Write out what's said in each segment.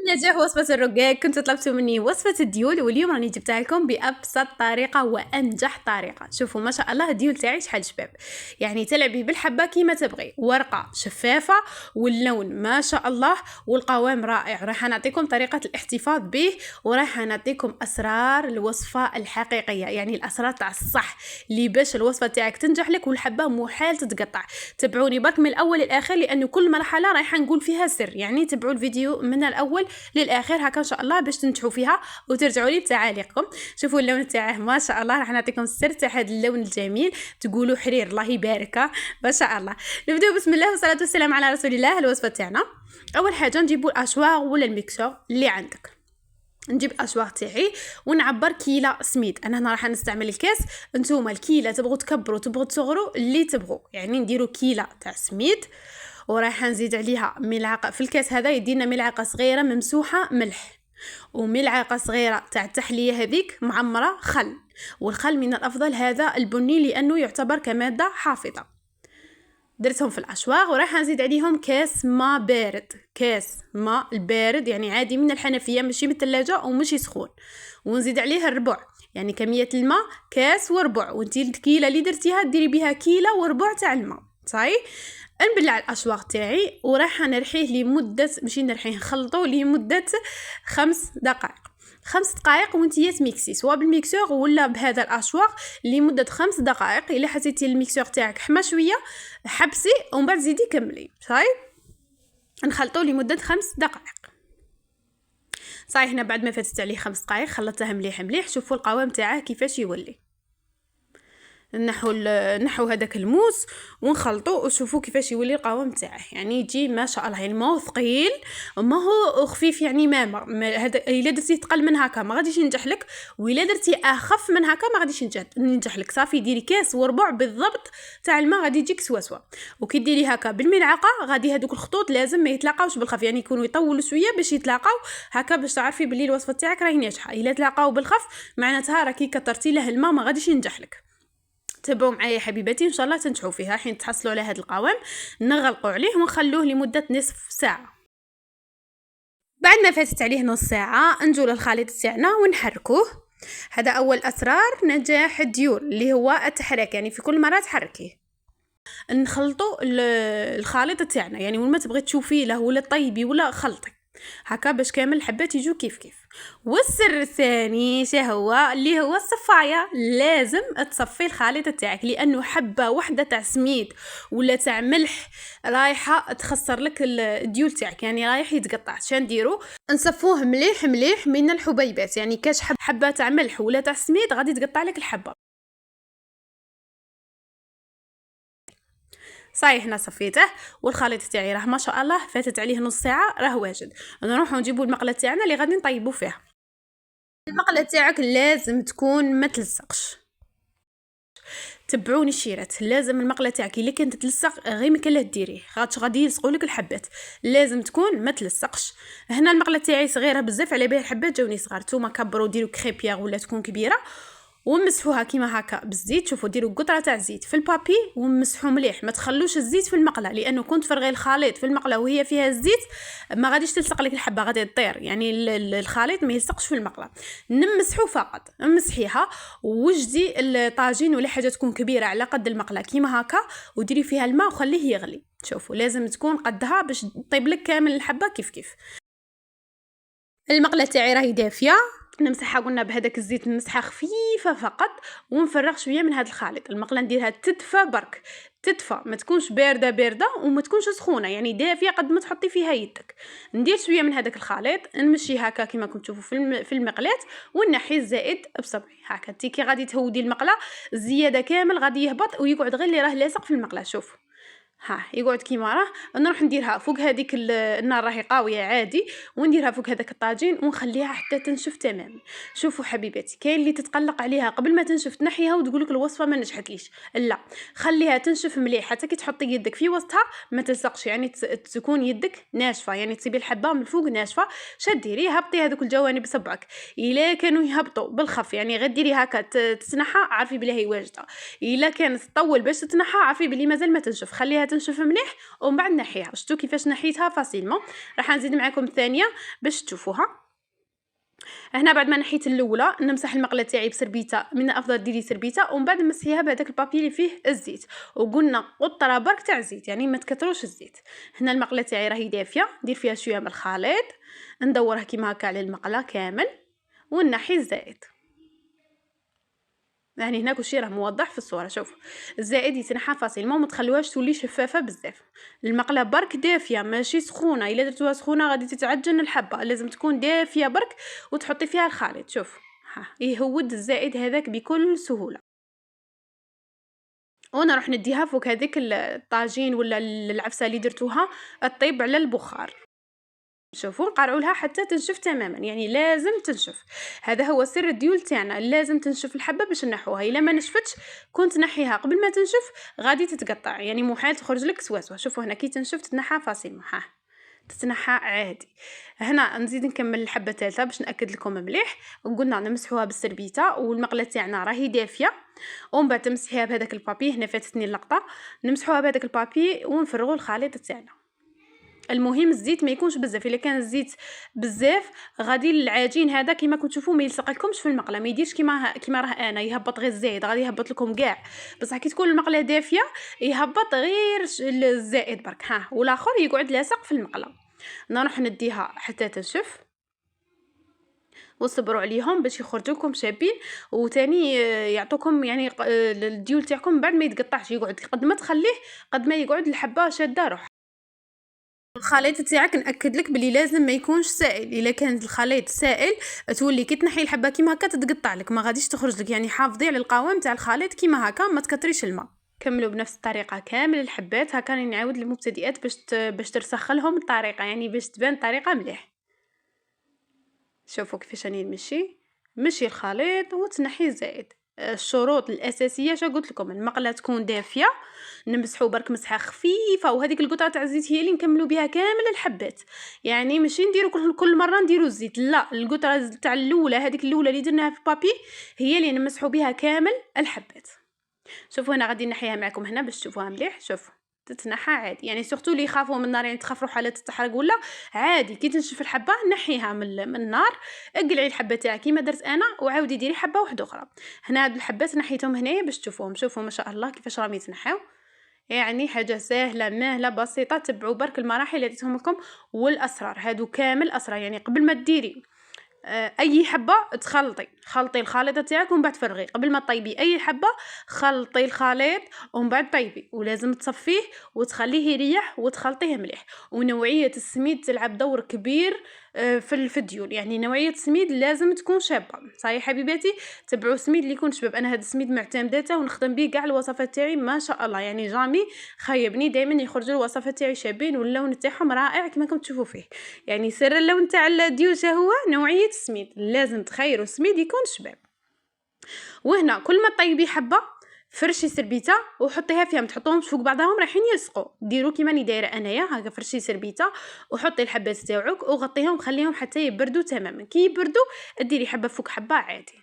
نجاح وصفة الرقاق. كنتوا طلبتوا مني وصفة الديول واليوم راني جبتها لكم بأبسط طريقة وأنجح طريقة. شوفوا ما شاء الله الديول تاعي شحال شباب، يعني تلعبي بالحبة كيما تبغي، ورقة شفافة واللون ما شاء الله والقوام رائع. راح نعطيكم طريقة الاحتفاظ به وراح نعطيكم أسرار الوصفة الحقيقية، يعني الأسرار تاع الصح اللي باش الوصفة تاعك تنجح لك والحبة محال تتقطع. تابعوني برك من الأول للآخر لأنه كل مرحلة رايحة نقول فيها سر، يعني تابعوا الفيديو من الأول للاخر هكا ان شاء الله باش تنجحوا فيها وترجعوا لي بتعاليقكم. شوفوا اللون تاعه ما شاء الله، راح نعطيكم السر تاع هذا اللون الجميل، تقولوا حرير الله يبارك ما شاء الله. نبداو بسم الله والصلاه والسلام على رسول الله. الوصفه تاعنا اول حاجه نجيبوا الاشواغ ولا الميكسور اللي عندك. نجيب الاشواغ تاعي ونعبر كيله سميد. انا هنا راح نستعمل الكاس، نتوما الكيله تبغوا تكبروا تبغوا تصغروا اللي تبغوا، يعني نديروا كيله تاع سميد وراح نزيد عليها ملعقه في الكاس هذا يدينا ملعقه صغيره ممسوحه ملح وملعقه صغيره تاع التحليه هذيك معمره خل، والخل من الافضل هذا البني لانه يعتبر كماده حافظه. درتهم في الاشواغ وراح نزيد عليهم كاس ماء بارد، كاس ماء البارد يعني عادي من الحنفيه ماشي من الثلاجه وماشي سخون، ونزيد عليه الربع، يعني كميه الماء كاس وربع، وانتي الكيله اللي درتيها ديري بها كيله وربع تاع الماء. صاي نبلع الاشواغ تاعي وراح نرحيه لمده ماشي نرحيه نخلطو لمده 5 دقائق. 5 دقائق وانتي تميكسي سواء بالميكسور ولا بهذا الاشواغ لمده 5 دقائق. الا حسيتي الميكسور تاعك حما شويه حبسي ومن بعد زيدي كملي. صاي نخلطو لمده 5 دقائق. صاي هنا بعد ما فاتت عليه 5 دقائق خلطتها مليح مليح. شوفوا القوام تاعه كيفاش يولي. نحو هذاك الموس ونخلطوه وشوفوا كيفاش يولي القوام تاعه، يعني يجي ما شاء الله، يعني ما هو ثقيل ما هو خفيف، يعني هذا الا درتي ثقل من هكا ما غاديش ينجح لك، والا درتي اخف من هكا ما غاديش ينجح لك. صافي ديري كاس وربع بالضبط تاع الماء غادي يجيك سوا وكي ديري هكا بالملعقه غادي هذوك الخطوط لازم ما يتلاقاوش بالخف، يعني يكونوا يطولوا شويه باش يتلاقاو هكا باش تعرفي بلي الوصفه تاعك راهي ناجحه. الا تلاقاو بالخف معناتها راكي كثرتي له الماء ما غاديش ينجح لك. تابعوا معايا حبيباتي ان شاء الله تنجحوا فيها. حين تحصلوا على هذا القوام نغلقوا عليه ونخلوه لمده نصف ساعه. بعد ما فاتت عليه نص ساعه نجوا للخليط تاعنا ونحركوه. هذا اول اسرار نجاح الديول اللي هو التحريك، يعني في كل مره تحركيه. نخلطوا الخليط تاعنا، يعني وين ما تبغي تشوفي له ولا طيبي ولا خلطي هكا باش كامل الحبات يجوا كيف كيف. والسر الثاني هو اللي هو الصفايه. لازم تصفي الخليط تاعك لانه حبه واحده تاع سميد ولا تاع ملح رايحه تخسر لك الديول تاعك، يعني رايح يتقطع. شنديرو نصفوه مليح مليح من الحبيبات، يعني كاش حبه تاع ملح ولا تاع سميد غادي تقطع لك الحبه. صاي هنا صفيته والخليط تاعي راه ما شاء الله فاتت عليه نص ساعه راه واجد. نروحو نجيبو المقله تاعنا اللي غادي نطيبو فيها. المقله تاعك لازم تكون ما تلصقش. تبعوني الشيرات، لازم المقله تاعك الا كانت تلصق غير ما كان ديريه خاطش غادي يلصقوا لك الحبات، لازم تكون ما تلصقش. هنا المقله تاعي صغيره بزاف على بالي الحبات جاوني صغار، نتوما كبروا ديروا كريبيير ولا تكون كبيره ومسحوها كيما هكا بالزيت. شوفوا ديروا قطره تاع زيت في البابي ومسحوا مليح، ما تخلوش الزيت في المقله لانه كنت فرغي الخليط في المقله وهي فيها الزيت ما غاديش تلصق لك الحبه غادي تطير، يعني الخليط ما يلصقش في المقله. نمسحوا فقط، مسحيها وجدي الطاجين ولا حاجه تكون كبيره على قد المقله كيما هكا وديري فيها الماء وخليه يغلي. شوفوا لازم تكون قدها باش تطيب لك كامل الحبه كيف كيف. المقله تاعي راهي دافيه، نمسحها قلنا بهذاك الزيت نمسحها خفيفه فقط ونفرغ شويه من هذا الخليط. المقله نديرها تدفى برك، تدفى ما تكونش بارده وما تكونش سخونه، يعني دافيه قد ما تحطي فيها يدك. ندير شويه من هذاك الخليط نمشي هكا كما كنتم تشوفوا في المقلاه ونحي الزائد بصبعي هكا. كي غادي تهودي المقله الزياده كامل غادي يهبط ويقعد غير اللي راه لاصق في المقله. شوفوا يقعد كيما راه. نروح نديرها فوق هذيك النار راهي قاويه عادي ونديرها فوق هذاك الطاجين ونخليها حتى تنشف تماما. شوفوا حبيباتي كاين اللي تتقلق عليها قبل ما تنشف تنحيها وتقول لك الوصفه ما نجحتليش، لا خليها تنشف مليح حتى كي تحطي يدك في وسطها ما تلصقش، يعني تكون يدك ناشفه، يعني تصيبي الحبه من الفوق ناشفه. شديري هبطي هذوك الجوانب بصبعك الا كانوا يهبطوا بالخف، يعني غير ديري هكا تتنحى عارفي بلي هي واجده. الا كانت تطول باش تتنحى عارفي بلي مازال ما تنشف، خليها تنشف مليح ومن بعد نحيها. شفتوا كيفاش نحيتها فاسيلمون. راح نزيد معكم الثانيه باش تشوفوها. هنا بعد ما نحيت الاولى نمسح المقله تاعي بسربيته، من الافضل ديري سربيته ومن بعد نمسحيها بهذاك البابي اللي فيه الزيت، وقلنا قطره برك تاع الزيت يعني ما تكثروش الزيت. هنا المقله تاعي راهي دافيه، ندير فيها شويه من الخليط، ندورها كيما هكا على المقله كامل ونحي الزائد. يعني هنا كلشي راه موضح في الصوره. شوف الزائد يتنحى فاسيلمون، ما تخلوهاش تولي شفافه بزاف. المقله برك دافيه ماشي سخونه، الا درتوها سخونه غادي تتعجن الحبه، لازم تكون دافيه برك وتحطي فيها الخليط. شوف ها يهود الزائد هذاك بكل سهوله. وانا راح نديها فوق هذيك الطاجين ولا العفسه اللي درتوها الطيب على البخار. شوفوا نقرعوا لها حتى تنشف تماما، يعني لازم تنشف. هذا هو سر الديول تاعنا، لازم تنشف الحبه باش نحوها. الا ما نشفتش كنت نحيها قبل ما تنشف غادي تتقطع، يعني محال تخرج لك سواسوه. شوفوا هنا كي تنشف تتنحى فاسيل، ها تتنحى عادي. هنا نزيد نكمل الحبه الثالثه باش ناكد لكم مليح. قلنا نمسحوها بالسربيته والمقله تاعنا راهي دافيه، ومن بعد تمسحيها بهذاك البابي. هنا فاتتني اللقطه، نمسحوها بهذاك البابي ونفرغوا الخليط تاعنا. المهم الزيت ما يكونش بزاف، الا كان الزيت بزاف غادي العجين هذا كيما كتشوفوا ما يلصقلكمش في المقله، ما يديرش كيما راه انا يهبط غير الزايد، غادي يهبط لكم كاع. بصح كي تكون المقله دافيه يهبط غير الزائد برك، ها والاخر يقعد لاصق في المقله. نروح نديها حتى تنشف وصبروا عليهم باش يخرجوا لكم شابين، وثاني يعطوكم يعني الديول تاعكم بعد ما يتقطعش، يقعد قد ما تخليه قد ما يقعد الحبه شاده روح. الخليط تاعك ناكد لك بلي لازم ما يكونش سائل. الا كان الخليط سائل تولي كي تنحي الحبه كيما هكا تتقطع لك، ما غاديش تخرج لك. يعني حافظي على القوام تاع الخليط كيما هكا، ما تكثريش الماء. كملوا بنفس الطريقه كامل الحبات. هكا راني نعاود للمبتدئات باش ترسخ لهم الطريقه، يعني باش تبان الطريقه مليح. شوفوا كيفاش راني مشي الخليط وتنحي الزائد. الشروط الاساسيه شا قلت لكم، المقله تكون دافيه، نمسحوا برك مسحه خفيفه، وهذيك القطعه تاع الزيت هي اللي نكملوا بها كامل الحبات. يعني ماشي نديروا كل مره نديروا الزيت، لا القطعه تاع الاولى هذيك الاولى اللي درناها في البابي هي اللي نمسحوا بها كامل الحبات. شوفوا انا غادي نحيها معكم هنا باش تشوفوها مليح. شوفوا تتنحى عادي، يعني سورتو اللي يخافوا من النار، يعني تخاف روحها لا تتحرق ولا عادي. كي تنشف الحبه نحيها من النار، اقلعي الحبه تاعك كيما درت انا وعاودي ديري حبه واحده اخرى. هنا هاد الحبات نحيتهم هنايا باش تشوفوهم. شوفوا ما شاء الله كيفاش راهم يتنحاو، يعني حاجه سهله ماهله بسيطه. تبعوا برك المراحل اللي عطيتهم لكم والاسرار هادو كامل اسرار. يعني قبل ما ديري اي حبه خلطي الخليط تاعك ومن بعد فرغي. قبل ما طيبي اي حبه خلطي الخليط ومن بعد طيبي، ولازم تصفيه وتخليه يريح وتخلطيه مليح. ونوعيه السميد تلعب دور كبير في الديول. يعني نوعيه السميد لازم تكون شابه. صحيح حبيباتي، تبعوا سميد اللي يكون شباب. انا هذا السميد معتمداته ونخدم به كاع الوصفات تاعي ما شاء الله، يعني جامي خيبني، دائما يخرجوا الوصفات تاعي شابين واللون تاعهم رائع كما راكم تشوفوا فيه. يعني سر اللون تاع الديول هو نوعيه السميد، لازم تخيروا السميد يكون شباب. وهنا كل ما طيبي حبه فرشي سربيته وحطيها فيها، ما تحطوهمش فوق بعضهم رايحين يلصقوا. ديروا كيما راني دايره انايا هكا، فرشي سربيته وحطي الحبات تاعك وغطيهم، خليهم حتى يبردوا تماما. كي يبردوا ديري حبه فوق حبه عادي.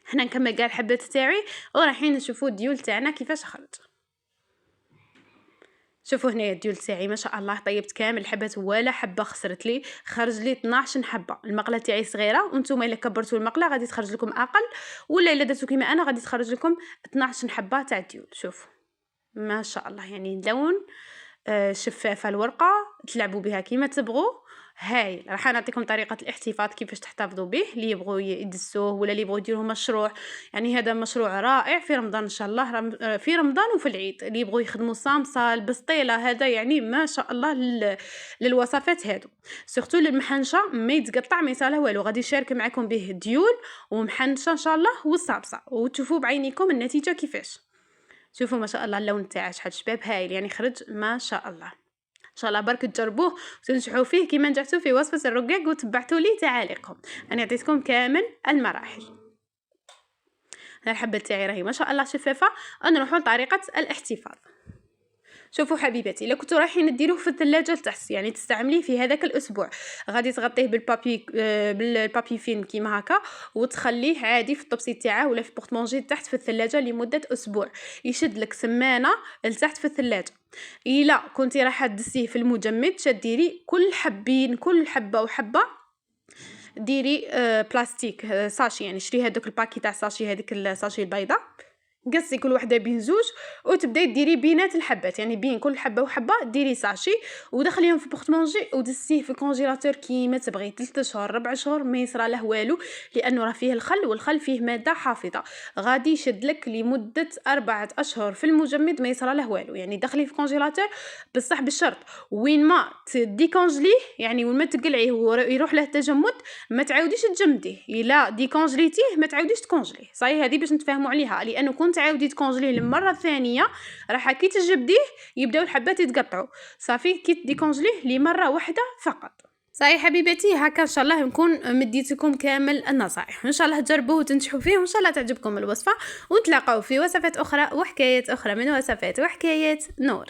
حنا نكمل كاع الحبات تاعي ورايحين نشوفوا الديول تاعنا كيفاش خرج. شوفوا هنايا الديول تاعي ما شاء الله طيبت كامل الحبات ولا حبه خسرت لي، خرج لي 12 حبه. المقله تاعي صغيره وانتم الا كبرتوا المقله غادي تخرج لكم اقل، ولا الا درتوا كيما انا غادي تخرج لكم 12 حبه تاع الديول. شوفوا ما شاء الله، يعني اللون شفافه الورقه، تلعبوا بها كيما تبغوا. هاي راح نعطيكم طريقه الاحتفاظ كيفاش تحتفظوا به، اللي يبغوا يدسوه ولا اللي يبغوا يديروه مشروع. يعني هذا مشروع رائع في رمضان ان شاء الله، في رمضان وفي العيد. اللي يبغوا يخدموا صامصه البسطيله هذا يعني ما شاء الله للوصفات هادو. سورتو المحنشه ما يتقطع ما يصالح والو، غادي نشارك معكم به ديول ومحنشه ان شاء الله والصامصه وتشوفوا بعينيكم النتيجه كيفاش. شوفوا ما شاء الله اللون تاعه شحال شباب هايل، يعني خرج ما شاء الله. ان شاء الله برك تجربوه وتنجحوا فيه كيما نجحتوا في وصفه الرقاق وتبعتوا لي تعاليقكم. انا عطيتكم كامل المراحل. الحبه تاعي راهي ما شاء الله شفافه. نروحوا لطريقه الاحتفاظ. شوفوا حبيباتي، الا كنتو رايحين ديروه في الثلاجه لتحت، يعني تستعمليه في هذاك الاسبوع، غادي تغطيه بالبابي فيلم كيما هكا، وتخليه عادي في الطبسي تاعه ولا في البورطمونجي تحت في الثلاجه لمده اسبوع، يشد لك سمانه لتحت في الثلاجه. الا كنتي رايحه تدسيه في المجمد، تديري كل حبه وحبه ديري بلاستيك ساشي، يعني شري هذوك الباكي تاع ساشي، هذيك الساشي البيضاء، قصي كل وحده بين زوج، وتبداي ديري بينات الحبات، يعني بين كل حبه وحبه ديري ساشي ودخليهم في بورطمونجي ودسيه في الكونجيلاتور كيما تبغي 3 شهور 4 شهور ما يصرى له والو، لانه راه فيه الخل، والخل فيه ماده حافظه، غادي يشد لك لمده 4 اشهر في المجمد ما يصرى له والو. يعني دخليه في الكونجيلاتور بصح بالشرط وين ما تديكونجليه، يعني وين ما تقلعيه ويروح له تجمد ما تعاوديش تجمديه، الا ديكونجليتيه ما تعاوديش تكونجليه، صاي هذه باش نتفاهموا عليها، لانه كنت عاودي تكونجليه للمره الثانيه راح كي تجبديه يبداو الحبات يتقطعوا، صافي كي ديكونجليه لمره واحده فقط. صحيح حبيباتي، هكا ان شاء الله نكون مديتكم كامل النصائح، ان شاء الله تجربوه وتنجحوا فيه، وان شاء الله تعجبكم الوصفه، ونتلاقاو في وصفات اخرى وحكايات اخرى من وصفات وحكايات نور.